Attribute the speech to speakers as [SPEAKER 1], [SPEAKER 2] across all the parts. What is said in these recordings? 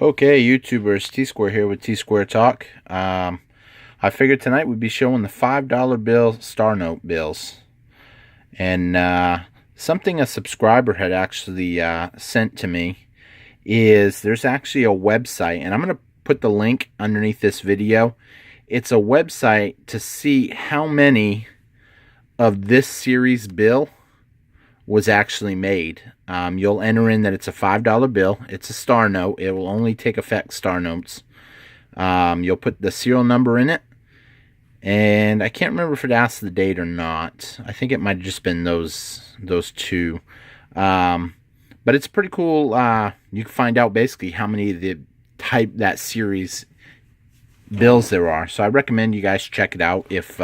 [SPEAKER 1] Okay, YouTubers, Tsquare here with Tsquare Talk. I figured tonight we'd be showing the $5 bill Star Note bills. And something a subscriber had actually sent to me is there's actually a website, and I'm going to put the link underneath this video. It's a website to see how many of this series bill was actually made. You'll enter in that it's a $5 bill. It's a star note. It will only take effect star notes. You'll put the serial number in it. And I can't remember if it asks the date or not. I think it might have just been those two. But it's pretty cool. You can find out basically how many of the that series bills there are. So I recommend you guys check it out if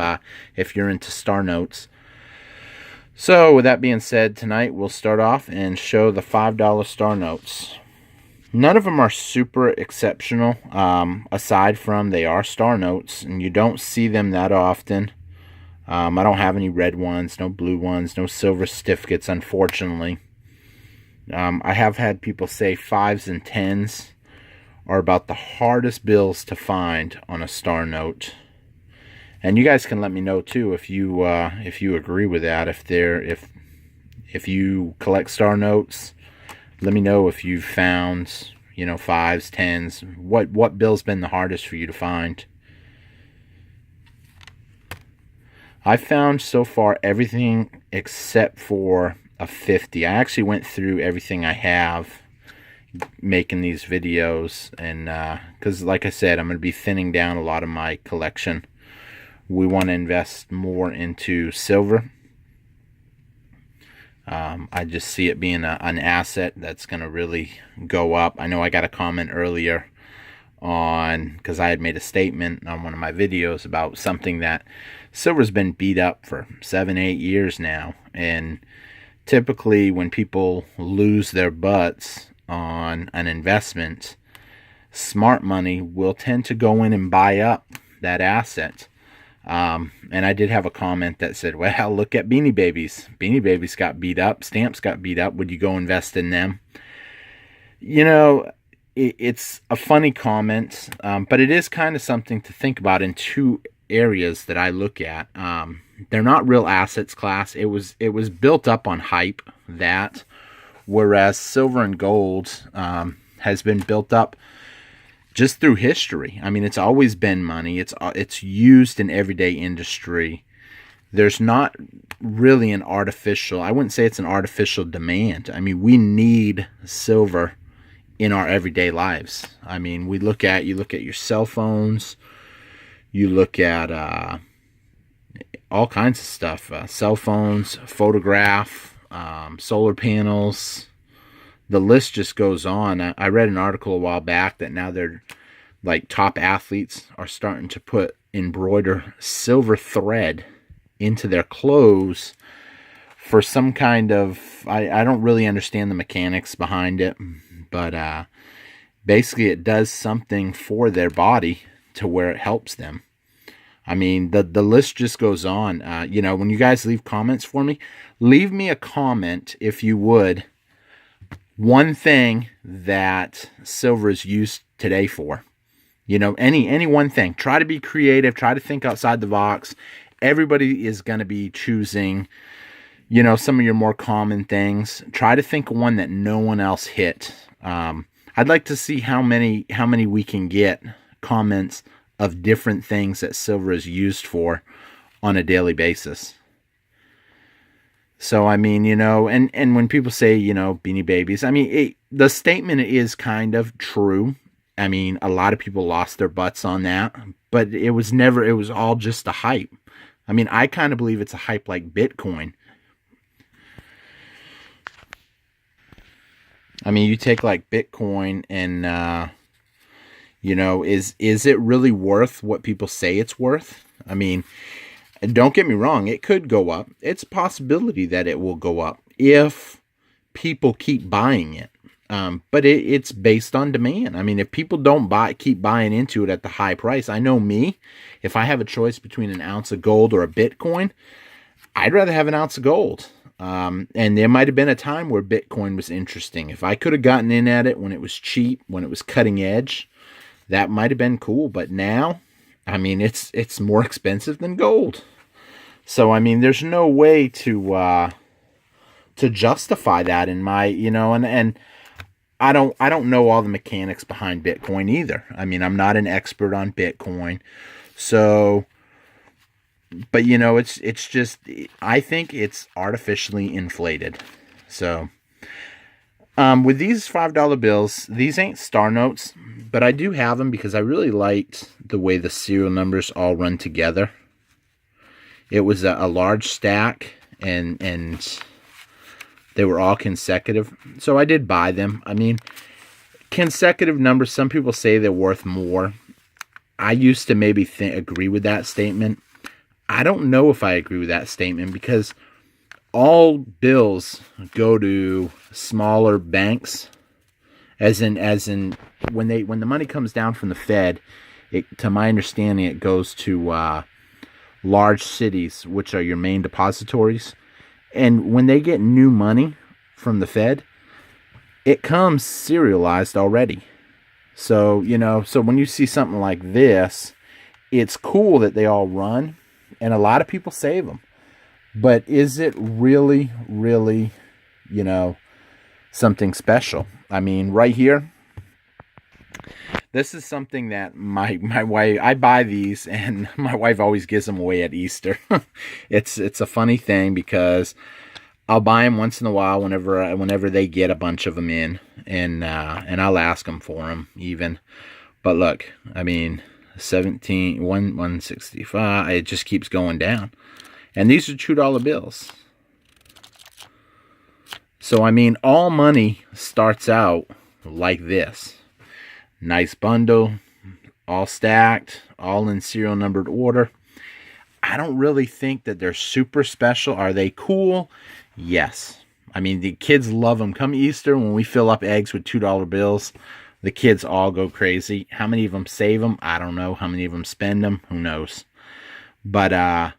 [SPEAKER 1] you're into star notes. So with that being said, tonight we'll start off and show the $5 star notes. None of them are super exceptional, aside from they are star notes, and you don't see them that often. I don't have any red ones, no blue ones, no silver certificates, unfortunately. I have had people say 5s and 10s are about the hardest bills to find on a star note. And you guys can let me know too if you agree with that. If you collect star notes, let me know if you've found 5s, 10s. What bill's been the hardest for you to find? I found so far everything except for a 50. I actually went through everything I have making these videos, and because like I said, I'm going to be thinning down a lot of my collection. We want to invest more into silver. I just see it being an asset that's going to really go up. I know I got a comment earlier on, because I had made a statement on one of my videos about something that silver's been beat up for 7-8 years now. And typically when people lose their butts on an investment, smart money will tend to go in and buy up that asset. And I did have a comment that said, well, look at Beanie Babies. Beanie Babies got beat up. Stamps got beat up. Would you go invest in them? It's a funny comment, but it is kind of something to think about in two areas that I look at. They're not real assets class. It was built up on hype, that, whereas silver and gold has been built up just through history. I mean, it's always been money. It's used in everyday industry. There's not really an artificial, I wouldn't say it's an artificial demand. I mean, we need silver in our everyday lives. I mean, you look at your cell phones, you look at all kinds of stuff, cell phones, photograph, solar panels. The list just goes on. I read an article a while back that now they're like top athletes are starting to embroider silver thread into their clothes for some kind of, I don't really understand the mechanics behind it, but basically it does something for their body to where it helps them. I mean, the list just goes on. When you guys leave comments for me, leave me a comment if you would. One thing that silver is used today for, any one thing. Try to be creative. Try to think outside the box. Everybody is going to be choosing, some of your more common things. Try to think of one that no one else hit. I'd like to see how many we can get comments of different things that silver is used for on a daily basis. So, I mean, and when people say, Beanie Babies, I mean, the statement is kind of true. I mean, a lot of people lost their butts on that, but it was all just a hype. I mean, I kind of believe it's a hype like Bitcoin. I mean, you take like Bitcoin and, is it really worth what people say it's worth? I mean, don't get me wrong, it could go up. It's a possibility that it will go up if people keep buying it. But it's based on demand. I mean, if people don't keep buying into it at the high price, I know me, if I have a choice between an ounce of gold or a Bitcoin, I'd rather have an ounce of gold. And there might have been a time where Bitcoin was interesting. If I could have gotten in at it when it was cheap, when it was cutting edge, that might have been cool. But now, I mean, it's more expensive than gold. So, I mean, there's no way to justify that in my, and I don't know all the mechanics behind Bitcoin either. I mean, I'm not an expert on Bitcoin. So, but it's just, I think it's artificially inflated. So, with these $5 bills, these ain't star notes, but I do have them because I really liked the way the serial numbers all run together. It was a large stack, and they were all consecutive. So I did buy them. I mean, consecutive numbers, some people say they're worth more. I used to maybe agree with that statement. I don't know if I agree with that statement because all bills go to smaller banks, as in when the money comes down from the Fed, to my understanding, it goes to large cities, which are your main depositories. And when they get new money from the Fed, it comes serialized already. So, so when you see something like this, it's cool that they all run, and a lot of people save them. But is it really, really, something special? I mean, right here, this is something that my wife, I buy these, and my wife always gives them away at Easter. It's a funny thing because I'll buy them once in a while whenever they get a bunch of them in, and I'll ask them for them even. But look, I mean, 165, it just keeps going down. And these are $2 bills. So, I mean, all money starts out like this. Nice bundle, all stacked, all in serial numbered order. I don't really think that they're super special. Are they cool? Yes. I mean, the kids love them. Come Easter, when we fill up eggs with $2 bills, the kids all go crazy. How many of them save them? I don't know. How many of them spend them? Who knows? But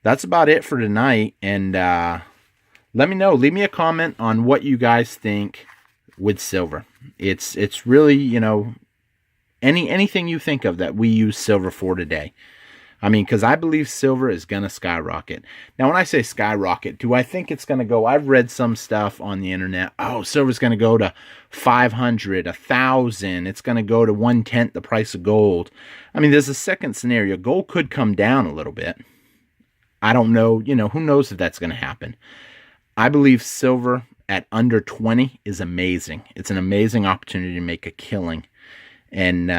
[SPEAKER 1] that's about it for tonight. And let me know. Leave me a comment on what you guys think with silver. It's really, anything you think of that we use silver for today. I mean, because I believe silver is going to skyrocket. Now, when I say skyrocket, do I think it's going to go? I've read some stuff on the internet. Oh, silver's going to go to 500, 1,000. It's going to go to 1/10 the price of gold. I mean, there's a second scenario. Gold could come down a little bit. I don't know. Who knows if that's going to happen. I believe silver at under 20 is amazing. It's an amazing opportunity to make a killing. And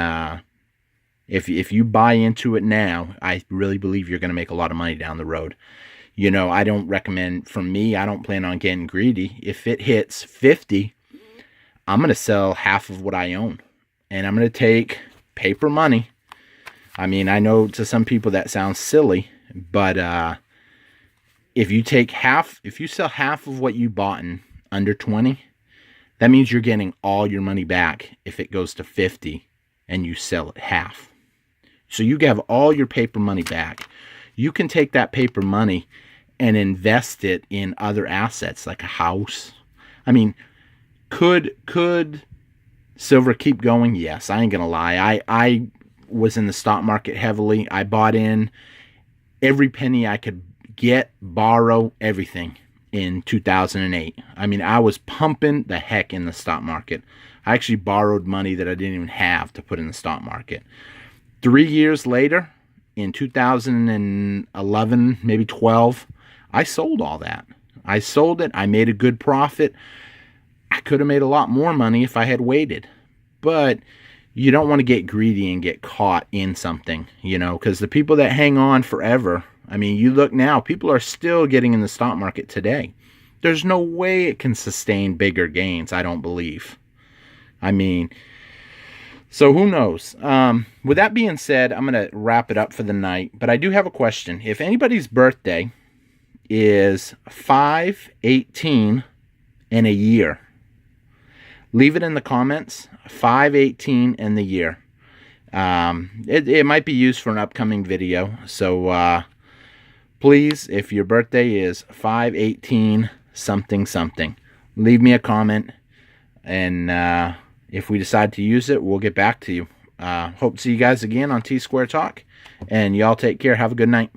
[SPEAKER 1] if you buy into it now, I really believe you're going to make a lot of money down the road. I don't recommend, from me, I don't plan on getting greedy. If it hits 50, I'm going to sell half of what I own. And I'm going to take paper money. I mean, I know to some people that sounds silly, but if you sell half of what you bought in under 20, that means you're getting all your money back if it goes to 50 and you sell it half. So you have all your paper money back. You can take that paper money and invest it in other assets like a house. I mean, could silver keep going? Yes, I ain't gonna lie. I was in the stock market heavily. I bought in every penny I could get, borrow, everything in 2008. I mean, I was pumping the heck in the stock market. I actually borrowed money that I didn't even have to put in the stock market. 3 years later, in 2011, maybe 12, I sold all that. I sold it. I made a good profit. I could have made a lot more money if I had waited. But you don't want to get greedy and get caught in something, because the people that hang on forever, I mean, you look now, people are still getting in the stock market today. There's no way it can sustain bigger gains, I don't believe. I mean, so who knows? With that being said, I'm going to wrap it up for the night. But I do have a question. If anybody's birthday is 5/18 in a year, leave it in the comments. 5/18 in the year. It might be used for an upcoming video. So please, if your birthday is 5/18 something something, leave me a comment, and if we decide to use it, we'll get back to you. Hope to see you guys again on Tsquare Talk, and y'all take care. Have a good night.